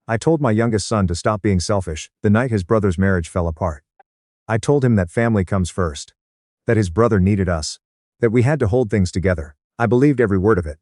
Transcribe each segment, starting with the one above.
I told my youngest son to stop being selfish the night his brother's marriage fell apart. I told him that family comes first. That his brother needed us. That we had to hold things together. I believed every word of it.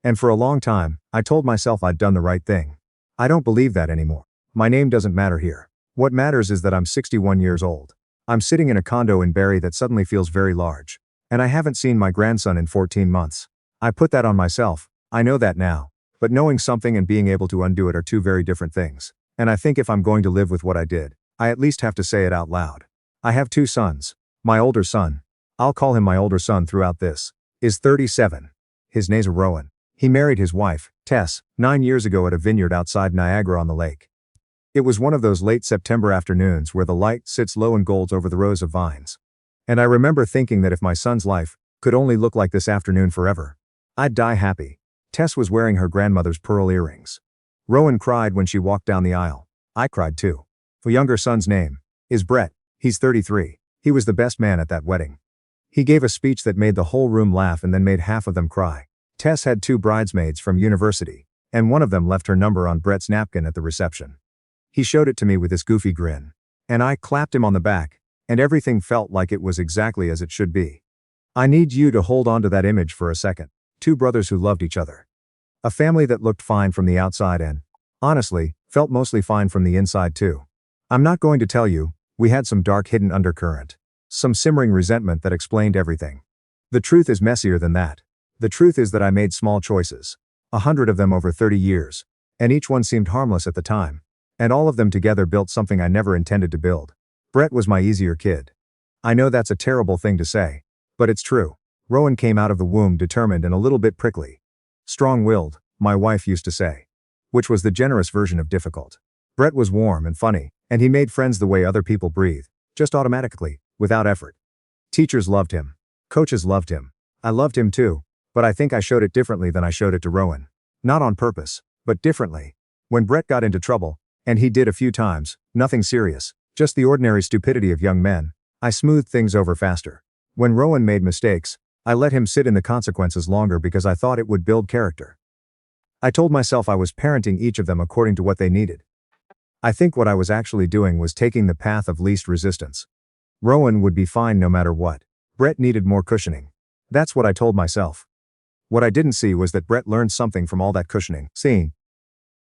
And for a long time, I told myself I'd done the right thing. I don't believe that anymore. My name doesn't matter here. What matters is that I'm 61 years old. I'm sitting in a condo in Barrie that suddenly feels very large. And I haven't seen my grandson in 14 months. I put that on myself, I know that now. But knowing something and being able to undo it are two very different things. And I think if I'm going to live with what I did, I at least have to say it out loud. I have two sons. My older son, I'll call him my older son throughout this, is 37. His name's Rowan. He married his wife, Tess, 9 years ago at a vineyard outside Niagara-on-the-Lake. It was one of those late September afternoons where the light sits low and golds over the rows of vines. And I remember thinking that if my son's life could only look like this afternoon forever, I'd die happy. Tess was wearing her grandmother's pearl earrings. Rowan cried when she walked down the aisle. I cried too. The younger son's name is Brett. He's 33. He was the best man at that wedding. He gave a speech that made the whole room laugh and then made half of them cry. Tess had two bridesmaids from university, and one of them left her number on Brett's napkin at the reception. He showed it to me with this goofy grin. And I clapped him on the back, and everything felt like it was exactly as it should be. I need you to hold on to that image for a second. Two brothers who loved each other. A family that looked fine from the outside and, honestly, felt mostly fine from the inside too. I'm not going to tell you, we had some dark hidden undercurrent. Some simmering resentment that explained everything. The truth is messier than that. The truth is that I made small choices. 100 of them over 30 years. And each one seemed harmless at the time. And all of them together built something I never intended to build. Brett was my easier kid. I know that's a terrible thing to say. But it's true. Rowan came out of the womb determined and a little bit prickly. Strong-willed, my wife used to say. Which was the generous version of difficult. Brett was warm and funny, and he made friends the way other people breathe, just automatically, without effort. Teachers loved him. Coaches loved him. I loved him too, but I think I showed it differently than I showed it to Rowan. Not on purpose, but differently. When Brett got into trouble, and he did a few times, nothing serious, just the ordinary stupidity of young men, I smoothed things over faster. When Rowan made mistakes, I let him sit in the consequences longer because I thought it would build character. I told myself I was parenting each of them according to what they needed. I think what I was actually doing was taking the path of least resistance. Rowan would be fine no matter what. Brett needed more cushioning. That's what I told myself. What I didn't see was that Brett learned something from all that cushioning.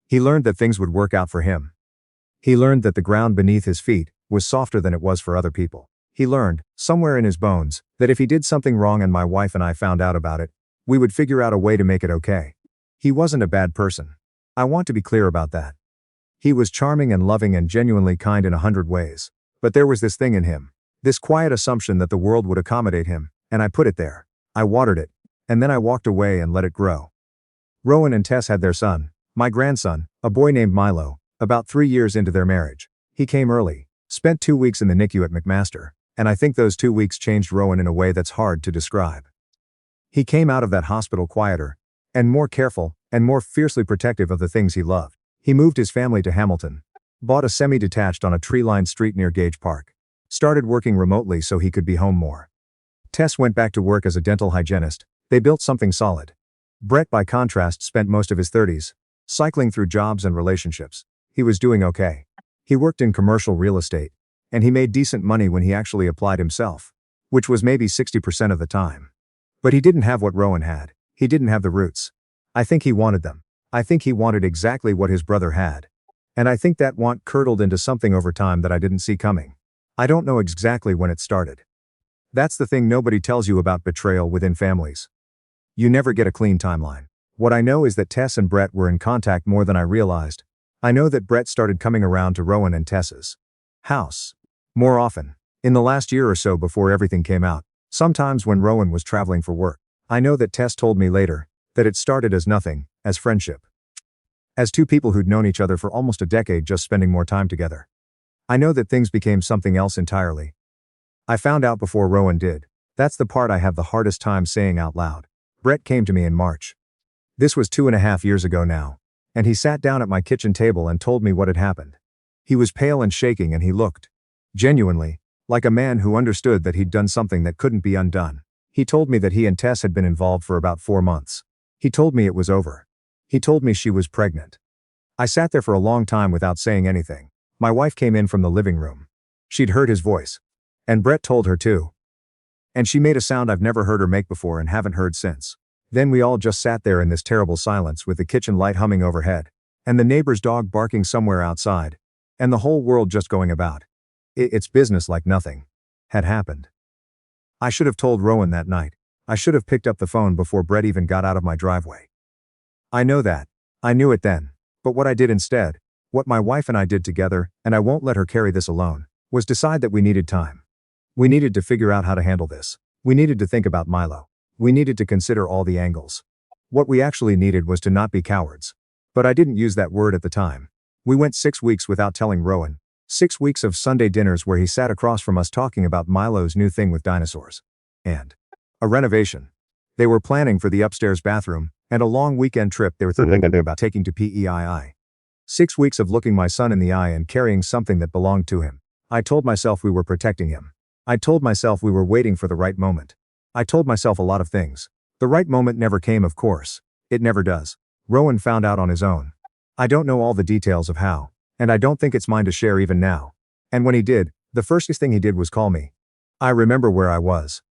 He learned that things would work out for him. He learned that the ground beneath his feet was softer than it was for other people. He learned, somewhere in his bones, that if he did something wrong and my wife and I found out about it, we would figure out a way to make it okay. He wasn't a bad person. I want to be clear about that. He was charming and loving and genuinely kind in 100 ways. But there was this thing in him. This quiet assumption that the world would accommodate him, and I put it there. I watered it. And then I walked away and let it grow. Rowan and Tess had their son, my grandson, a boy named Milo, about 3 years into their marriage. He came early, spent 2 weeks in the NICU at McMaster. And I think those 2 weeks changed Rowan in a way that's hard to describe. He came out of that hospital quieter, and more careful, and more fiercely protective of the things he loved. He moved his family to Hamilton, bought a semi-detached on a tree-lined street near Gage Park, started working remotely so he could be home more. Tess went back to work as a dental hygienist. They built something solid. Brett, by contrast, spent most of his 30s, cycling through jobs and relationships. He was doing okay. He worked in commercial real estate. And he made decent money when he actually applied himself. Which was maybe 60% of the time. But he didn't have what Rowan had. He didn't have the roots. I think he wanted them. I think he wanted exactly what his brother had. And I think that want curdled into something over time that I didn't see coming. I don't know exactly when it started. That's the thing nobody tells you about betrayal within families. You never get a clean timeline. What I know is that Tess and Brett were in contact more than I realized. I know that Brett started coming around to Rowan and Tess's house more often, in the last year or so before everything came out, sometimes when Rowan was traveling for work. I know that Tess told me later that it started as nothing, as friendship. As two people who'd known each other for almost a decade just spending more time together. I know that things became something else entirely. I found out before Rowan did. That's the part I have the hardest time saying out loud. Brett came to me in March. This was 2.5 years ago now. And he sat down at my kitchen table and told me what had happened. He was pale and shaking and he looked genuinely like a man who understood that he'd done something that couldn't be undone. He told me that he and Tess had been involved for about 4 months. He told me it was over. He told me she was pregnant. I sat there for a long time without saying anything. My wife came in from the living room. She'd heard his voice. And Brett told her too. And she made a sound I've never heard her make before and haven't heard since. Then we all just sat there in this terrible silence with the kitchen light humming overhead. And the neighbor's dog barking somewhere outside. And the whole world just going about. It's business like nothing had happened. I should have told Rowan that night. I should have picked up the phone before Brett even got out of my driveway. I know that. I knew it then. But what I did instead, what my wife and I did together, and I won't let her carry this alone, was decide that we needed time. We needed to figure out how to handle this. We needed to think about Milo. We needed to consider all the angles. What we actually needed was to not be cowards. But I didn't use that word at the time. We went 6 weeks without telling Rowan. 6 weeks of Sunday dinners where he sat across from us talking about Milo's new thing with dinosaurs. And a renovation. They were planning for the upstairs bathroom, and a long weekend trip they were thinking about taking to PEII. 6 weeks of looking my son in the eye and carrying something that belonged to him. I told myself we were protecting him. I told myself we were waiting for the right moment. I told myself a lot of things. The right moment never came, of course. It never does. Rowan found out on his own. I don't know all the details of how, and I don't think it's mine to share even now. And when he did, the first thing he did was call me. I remember where I was.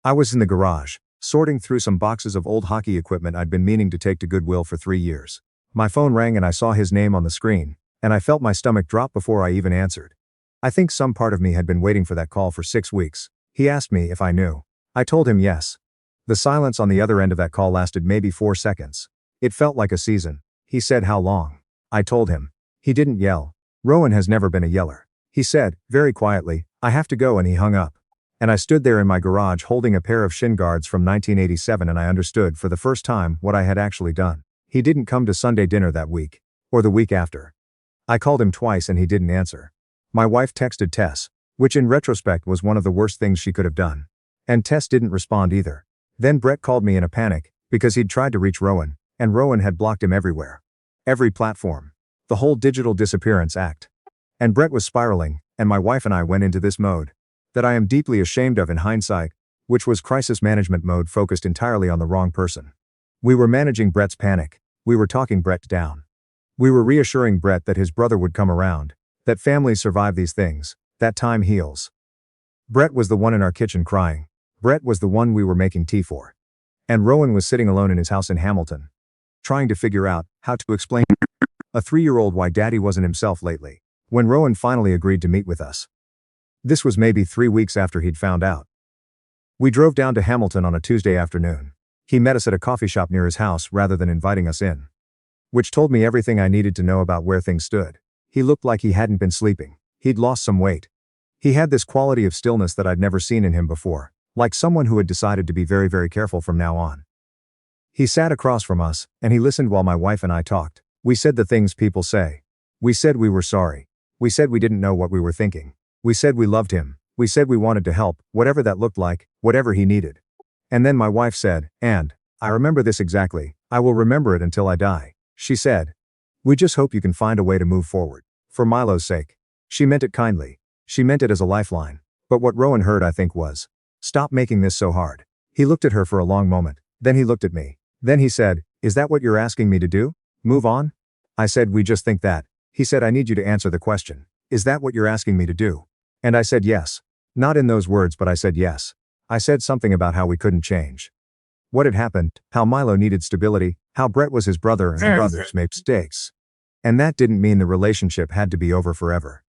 I was in the garage, sorting through some boxes of old hockey equipment I'd been meaning to take to Goodwill for 3 years. My phone rang and I saw his name on the screen, and I felt my stomach drop before I even answered. I think some part of me had been waiting for that call for 6 weeks. He asked me if I knew. I told him yes. The silence on the other end of that call lasted maybe 4 seconds. It felt like a season. He said how long. I told him. He didn't yell. Rowan has never been a yeller. He said, very quietly, I have to go, and he hung up. And I stood there in my garage holding a pair of shin guards from 1987, and I understood for the first time what I had actually done. He didn't come to Sunday dinner that week. Or the week after. I called him twice and he didn't answer. My wife texted Tess, which in retrospect was one of the worst things she could have done. And Tess didn't respond either. Then Brett called me in a panic, because he'd tried to reach Rowan, and Rowan had blocked him everywhere. Every platform. The whole digital disappearance act. And Brett was spiraling, and my wife and I went into this mode. That I am deeply ashamed of in hindsight, which was crisis management mode focused entirely on the wrong person. We were managing Brett's panic. We were talking Brett down. We were reassuring Brett that his brother would come around. That families survive these things, that time heals. Brett was the one in our kitchen crying. Brett was the one we were making tea for. And Rowan was sitting alone in his house in Hamilton. Trying to figure out how to explain a 3-year-old why daddy wasn't himself lately. When Rowan finally agreed to meet with us. This was maybe 3 weeks after he'd found out. We drove down to Hamilton on a Tuesday afternoon. He met us at a coffee shop near his house rather than inviting us in. Which told me everything I needed to know about where things stood. He looked like he hadn't been sleeping. He'd lost some weight. He had this quality of stillness that I'd never seen in him before, like someone who had decided to be very, very careful from now on. He sat across from us, and he listened while my wife and I talked. We said the things people say. We said we were sorry. We said we didn't know what we were thinking. We said we loved him. We said we wanted to help, whatever that looked like, whatever he needed. And then my wife said, and I remember this exactly, I will remember it until I die. She said, we just hope you can find a way to move forward. For Milo's sake. She meant it kindly. She meant it as a lifeline. But what Rowan heard, I think, was, stop making this so hard. He looked at her for a long moment. Then he looked at me. Then he said, is that what you're asking me to do? Move on? I said, we just think that. He said, I need you to answer the question. Is that what you're asking me to do? And I said yes. Not in those words, but I said yes. I said something about how we couldn't change. What had happened, how Milo needed stability, how Brett was his brother and brothers made mistakes. And that didn't mean the relationship had to be over forever.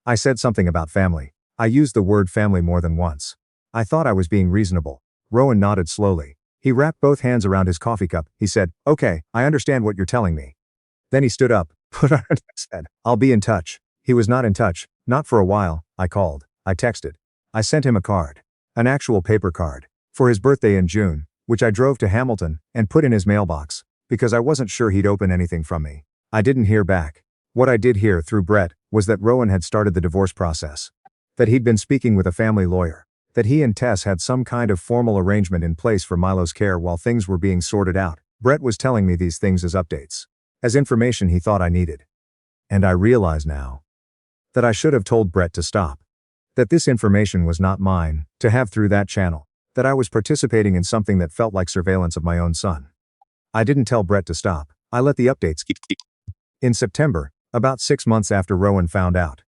I said something about family. I used the word family more than once. I thought I was being reasonable. Rowan nodded slowly. He wrapped both hands around his coffee cup. He said, okay, I understand what you're telling me. Then he stood up, put on and said, I'll be in touch. He was not in touch, not for a while. I called. I texted. I sent him a card. An actual paper card. For his birthday in June, which I drove to Hamilton and put in his mailbox, because I wasn't sure he'd open anything from me. I didn't hear back. What I did hear through Brett was that Rowan had started the divorce process. That he'd been speaking with a family lawyer. That he and Tess had some kind of formal arrangement in place for Milo's care while things were being sorted out. Brett was telling me these things as updates. As information he thought I needed. And I realize now that I should have told Brett to stop. That this information was not mine, to have through that channel. That I was participating in something that felt like surveillance of my own son. I didn't tell Brett to stop. I let the updates keep. In September, about 6 months after Rowan found out.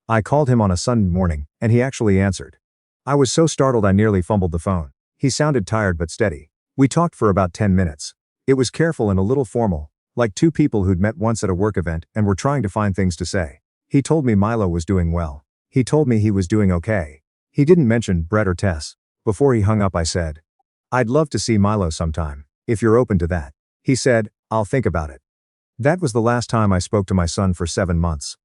I called him on a Sunday morning, and he actually answered. I was so startled I nearly fumbled the phone. He sounded tired but steady. We talked for about 10 minutes. It was careful and a little formal, like two people who'd met once at a work event and were trying to find things to say. He told me Milo was doing well. He told me he was doing okay. He didn't mention Brett or Tess. Before he hung up I said, I'd love to see Milo sometime, if you're open to that. He said, I'll think about it. That was the last time I spoke to my son for 7 months.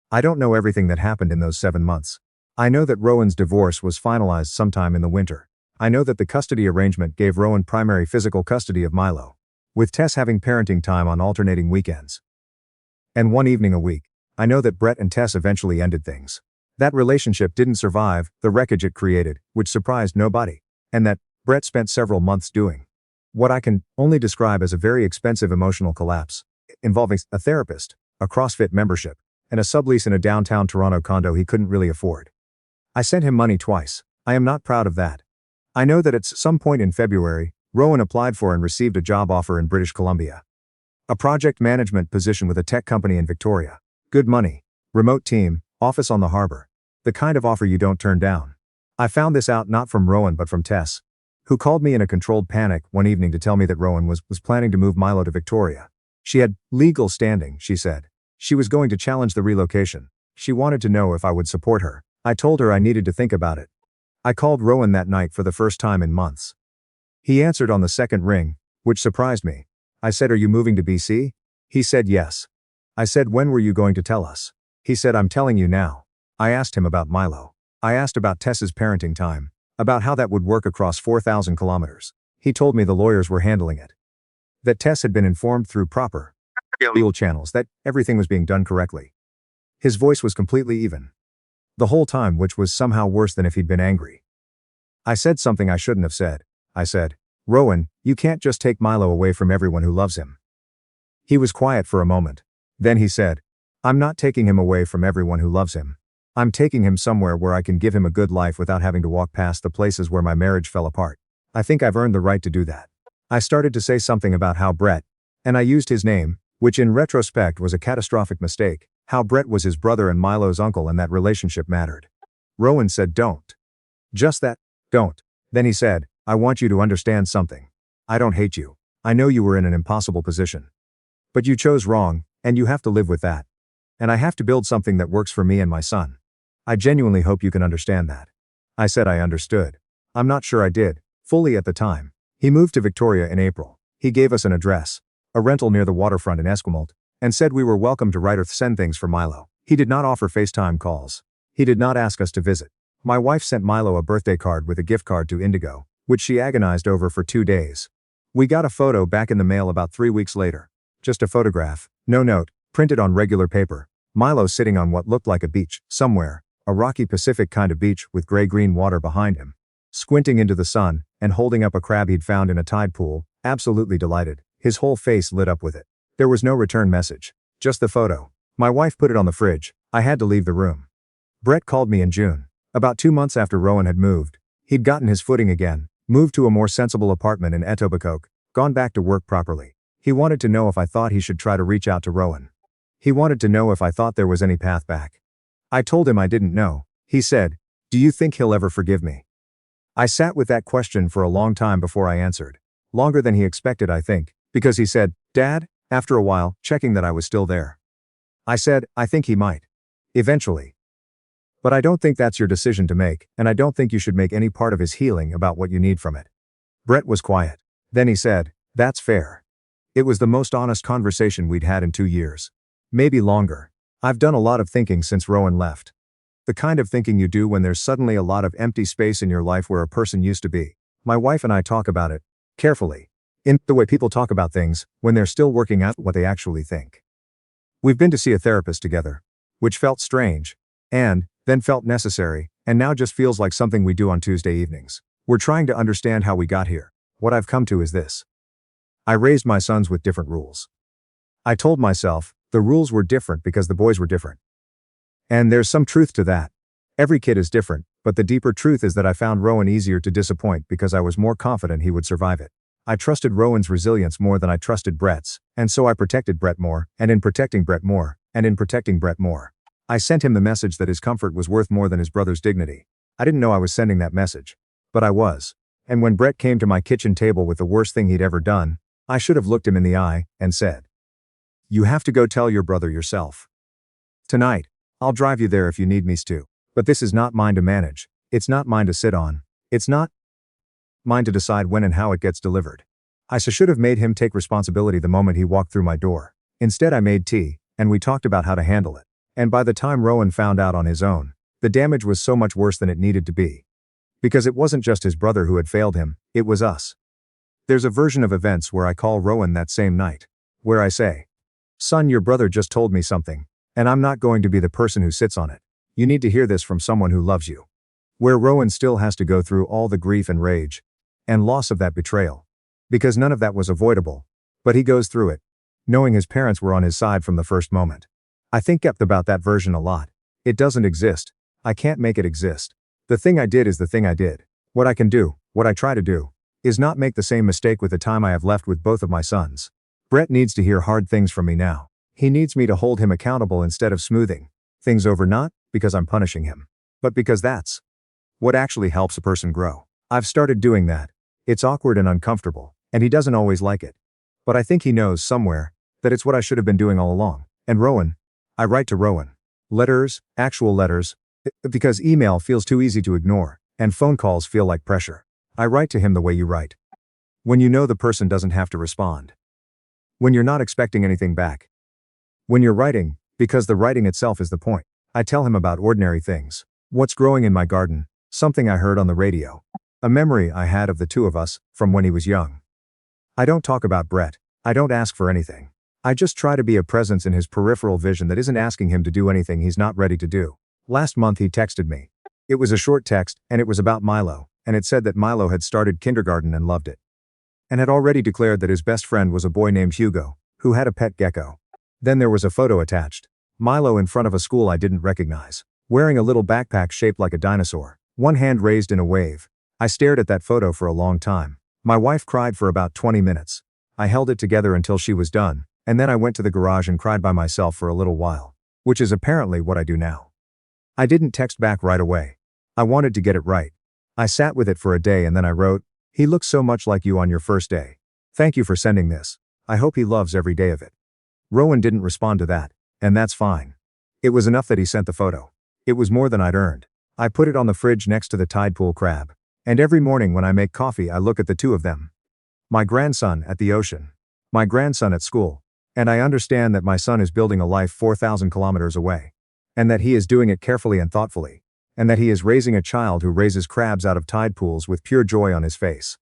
I don't know everything that happened in those 7 months. I know that Rowan's divorce was finalized sometime in the winter. I know that the custody arrangement gave Rowan primary physical custody of Milo, with Tess having parenting time on alternating weekends. And one evening a week. I know that Brett and Tess eventually ended things. That relationship didn't survive the wreckage it created, which surprised nobody. And that Brett spent several months doing what I can only describe as a very expensive emotional collapse, involving a therapist, a CrossFit membership, and a sublease in a downtown Toronto condo he couldn't really afford. I sent him money twice. I am not proud of that. I know that at some point in February, Rowan applied for and received a job offer in British Columbia. A project management position with a tech company in Victoria. Good money. Remote team, office on the harbor. The kind of offer you don't turn down. I found this out not from Rowan but from Tess, who called me in a controlled panic one evening to tell me that Rowan was planning to move Milo to Victoria. She had legal standing, she said. She was going to challenge the relocation. She wanted to know if I would support her. I told her I needed to think about it. I called Rowan that night for the first time in months. He answered on the second ring, which surprised me. I said, are you moving to BC? He said yes. I said, when were you going to tell us? He said, I'm telling you now. I asked him about Milo. I asked about Tess's parenting time, about how that would work across 4,000 kilometers. He told me the lawyers were handling it. That Tess had been informed through proper legal channels that everything was being done correctly. His voice was completely even. The whole time, which was somehow worse than if he'd been angry. I said something I shouldn't have said. I said, Rowan, you can't just take Milo away from everyone who loves him. He was quiet for a moment. Then he said, I'm not taking him away from everyone who loves him. I'm taking him somewhere where I can give him a good life without having to walk past the places where my marriage fell apart. I think I've earned the right to do that. I started to say something about how Brett, and I used his name, which in retrospect was a catastrophic mistake, how Brett was his brother and Milo's uncle and that relationship mattered. Rowan said, don't. Just that, don't. Then he said, I want you to understand something. I don't hate you. I know you were in an impossible position. But you chose wrong, and you have to live with that. And I have to build something that works for me and my son. I genuinely hope you can understand that. I said I understood. I'm not sure I did, fully at the time. He moved to Victoria in April. He gave us an address, a rental near the waterfront in Esquimalt, and said we were welcome to write or send things for Milo. He did not offer FaceTime calls. He did not ask us to visit. My wife sent Milo a birthday card with a gift card to Indigo, which she agonized over for 2 days. We got a photo back in the mail about 3 weeks later. Just a photograph, no note, printed on regular paper. Milo sitting on what looked like a beach, somewhere, a rocky Pacific kind of beach with gray-green water behind him. Squinting into the sun, and holding up a crab he'd found in a tide pool, absolutely delighted, his whole face lit up with it. There was no return message. Just the photo. My wife put it on the fridge. I had to leave the room. Brett called me in June. About 2 months after Rowan had moved. He'd gotten his footing again, moved to a more sensible apartment in Etobicoke, gone back to work properly. He wanted to know if I thought he should try to reach out to Rowan. He wanted to know if I thought there was any path back. I told him I didn't know. He said, do you think he'll ever forgive me? I sat with that question for a long time before I answered. Longer than he expected, I think, because he said, Dad, after a while, checking that I was still there. I said, I think he might. Eventually. But I don't think that's your decision to make, and I don't think you should make any part of his healing about what you need from it. Brett was quiet. Then he said, that's fair. It was the most honest conversation we'd had in 2 years. Maybe longer. I've done a lot of thinking since Rowan left. The kind of thinking you do when there's suddenly a lot of empty space in your life where a person used to be. My wife and I talk about it, carefully, in the way people talk about things, when they're still working out what they actually think. We've been to see a therapist together, which felt strange, and then felt necessary, and now just feels like something we do on Tuesday evenings. We're trying to understand how we got here. What I've come to is this. I raised my sons with different rules. I told myself, the rules were different because the boys were different. And there's some truth to that. Every kid is different, but the deeper truth is that I found Rowan easier to disappoint because I was more confident he would survive it. I trusted Rowan's resilience more than I trusted Brett's, and so I protected Brett more, and in protecting Brett more, and in protecting Brett more. I sent him the message that his comfort was worth more than his brother's dignity. I didn't know I was sending that message. But I was. And when Brett came to my kitchen table with the worst thing he'd ever done, I should have looked him in the eye and said, "You have to go tell your brother yourself. Tonight. I'll drive you there if you need me to. But this is not mine to manage. It's not mine to sit on. It's not mine to decide when and how it gets delivered." I should have made him take responsibility the moment he walked through my door. Instead I made tea, and we talked about how to handle it. And by the time Rowan found out on his own, the damage was so much worse than it needed to be. Because it wasn't just his brother who had failed him, it was us. There's a version of events where I call Rowan that same night. Where I say, "Son, your brother just told me something, and I'm not going to be the person who sits on it. You need to hear this from someone who loves you." Where Rowan still has to go through all the grief and rage and loss of that betrayal. Because none of that was avoidable. But he goes through it, knowing his parents were on his side from the first moment. I think about that version a lot. It doesn't exist. I can't make it exist. The thing I did is the thing I did. What I can do, what I try to do, is not make the same mistake with the time I have left with both of my sons. Brett needs to hear hard things from me now. He needs me to hold him accountable instead of smoothing things over, not because I'm punishing him, but because that's what actually helps a person grow. I've started doing that. It's awkward and uncomfortable, and he doesn't always like it. But I think he knows somewhere that it's what I should have been doing all along. And Rowan, I write to Rowan. Letters, actual letters, because email feels too easy to ignore, and phone calls feel like pressure. I write to him the way you write. When you know the person doesn't have to respond. When you're not expecting anything back. When you're writing, because the writing itself is the point. I tell him about ordinary things. What's growing in my garden, something I heard on the radio. A memory I had of the two of us, from when he was young. I don't talk about Brett. I don't ask for anything. I just try to be a presence in his peripheral vision that isn't asking him to do anything he's not ready to do. Last month he texted me. It was a short text, and it was about Milo, and it said that Milo had started kindergarten and loved it. And had already declared that his best friend was a boy named Hugo, who had a pet gecko. Then there was a photo attached. Milo in front of a school I didn't recognize, wearing a little backpack shaped like a dinosaur, one hand raised in a wave. I stared at that photo for a long time. My wife cried for about 20 minutes. I held it together until she was done, and then I went to the garage and cried by myself for a little while. Which is apparently what I do now. I didn't text back right away. I wanted to get it right. I sat with it for a day and then I wrote, "He looks so much like you on your first day. Thank you for sending this. I hope he loves every day of it." Rowan didn't respond to that, and that's fine. It was enough that he sent the photo. It was more than I'd earned. I put it on the fridge next to the tide pool crab. And every morning when I make coffee I look at the two of them. My grandson at the ocean. My grandson at school. And I understand that my son is building a life 4,000 kilometers away. And that he is doing it carefully and thoughtfully. And that he is raising a child who raises crabs out of tide pools with pure joy on his face.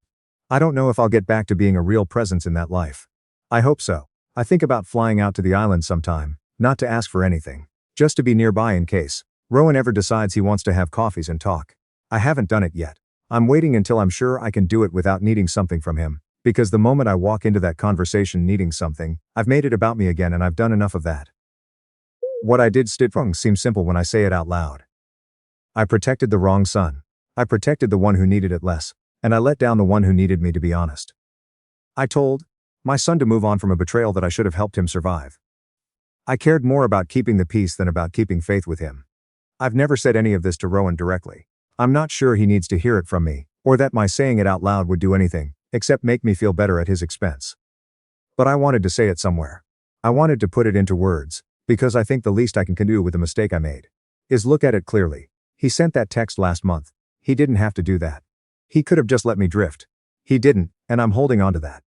I don't know if I'll get back to being a real presence in that life. I hope so. I think about flying out to the island sometime, not to ask for anything. Just to be nearby in case Rowan ever decides he wants to have coffees and talk. I haven't done it yet. I'm waiting until I'm sure I can do it without needing something from him, because the moment I walk into that conversation needing something, I've made it about me again and I've done enough of that. What I did wrong seems simple when I say it out loud. I protected the wrong son. I protected the one who needed it less, and I let down the one who needed me to be honest. I told my son to move on from a betrayal that I should have helped him survive. I cared more about keeping the peace than about keeping faith with him. I've never said any of this to Rowan directly. I'm not sure he needs to hear it from me, or that my saying it out loud would do anything, except make me feel better at his expense. But I wanted to say it somewhere. I wanted to put it into words, because I think the least I can do with the mistake I made is look at it clearly. He sent that text last month. He didn't have to do that. He could have just let me drift. He didn't, and I'm holding on to that.